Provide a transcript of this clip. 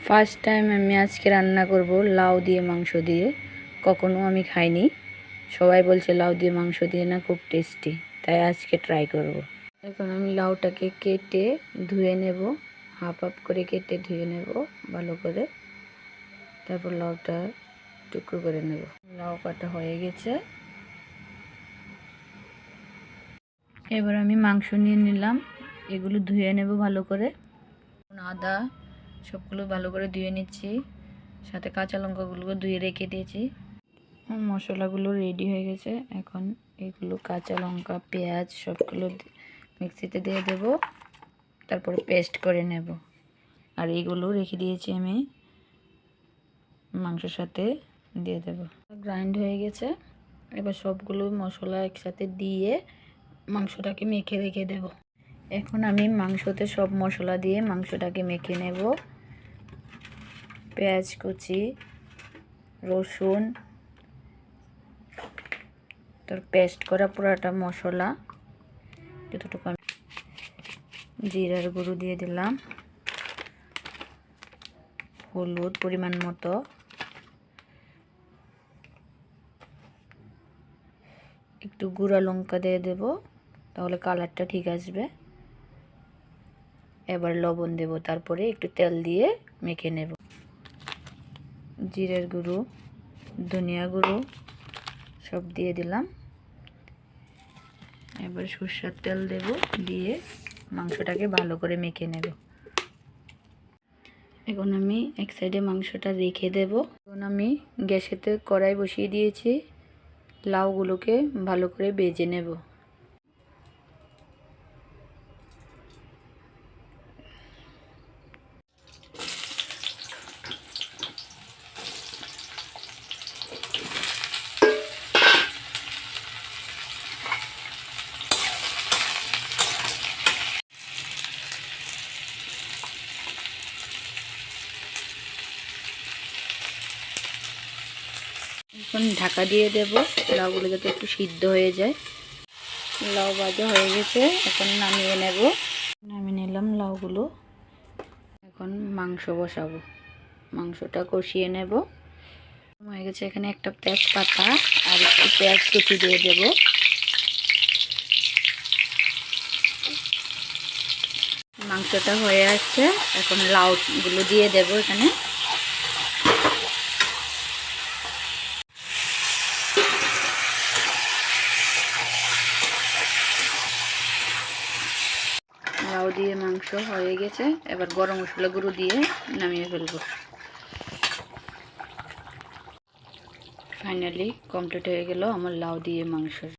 First time আমি আজকে রান্না করব লাউ দিয়ে মাংস দিয়ে। কখনো আমি খাইনি। সবাই বলছে লাউ দিয়ে মাংস দিয়ে না খুব টেস্টি, তাই আজকে ট্রাই করব। এখন আমি লাউটাকে কেটে ধুয়ে নেব, হাফ হাফ করে কেটে ধুয়ে নেব ভালো করে। তারপর লাউটা টুকরো করে নেব। লাউ কাটা হয়ে গেছে। এবার আমি মাংস নিয়ে নিলাম, এগুলো ধুয়ে নেব ভালো করে। আদা সবগুলো ভালো করে ধুয়ে নিচ্ছি, সাথে কাঁচা লঙ্কাগুলো ধুয়ে রেখে দিয়েছি। মশলাগুলো রেডি হয়ে গেছে। এখন এগুলো কাঁচা লঙ্কা পেঁয়াজ সবগুলো মিক্সিতে দিয়ে দেব, তারপরে পেস্ট করে নেব। আর এইগুলো রেখে দিয়েছি আমি মাংসের সাথে দিয়ে দেব। গ্রাইন্ড হয়ে গেছে। এবার সবগুলো মশলা একসাথে দিয়ে মাংসটাকে মেখে রেখে দেব। এখন আমি মাংসতে সব মশলা দিয়ে মাংসটাকে মেখে নেব। পেঁয়াজ কুচি, রসুন, তোর পেস্ট করা পুরাটা মশলা, যতটুকু জিরার গুঁড়ো দিয়ে দিলাম, হলুদ পরিমাণ মতো, একটু গুঁড়া লঙ্কা দিয়ে দেব, তাহলে কালারটা ঠিক আসবে। এবার লবণ দেব, তারপরে একটু তেল দিয়ে মেখে নেব। জিরের গুঁড়ো, ধনিয়া গুঁড়ো সব দিয়ে দিলাম। এবার সরষের তেল দেব, দিয়ে মাংসটাকে ভালো করে মেখে নেব। এখন আমি এক সাইডে মাংসটা রেখে দেব। এখন আমি গ্যাসেতে কড়াই বসিয়ে দিয়েছি, লাউগুলোকে ভালো করে ভেজে নেব। এখন ঢাকা দিয়ে দেব, লাউগুলো যাতে একটু সিদ্ধ হয়ে যায়। লাউ ভাজা হয়ে গেছে, এখন নামিয়ে নেব। নামিয়ে নিলাম লাউগুলো। এখন মাংস বসাবো, মাংসটা কষিয়ে নেব। হয়ে গেছে, এখানে একটা তেজপাতা আর একটু পেঁয়াজ কুচি দিয়ে দেব। মাংসটা হয়ে আসছে, এখন লাউগুলো দিয়ে দেব এখানে। লাউ দিয়ে মাংস হয়ে গেছে, এবার গরম মশলা গুঁড়ো দিয়ে নামিয়ে ফেলবো। ফাইনালি কমপ্লিট হয়ে গেল আমার লাউ দিয়ে মাংস।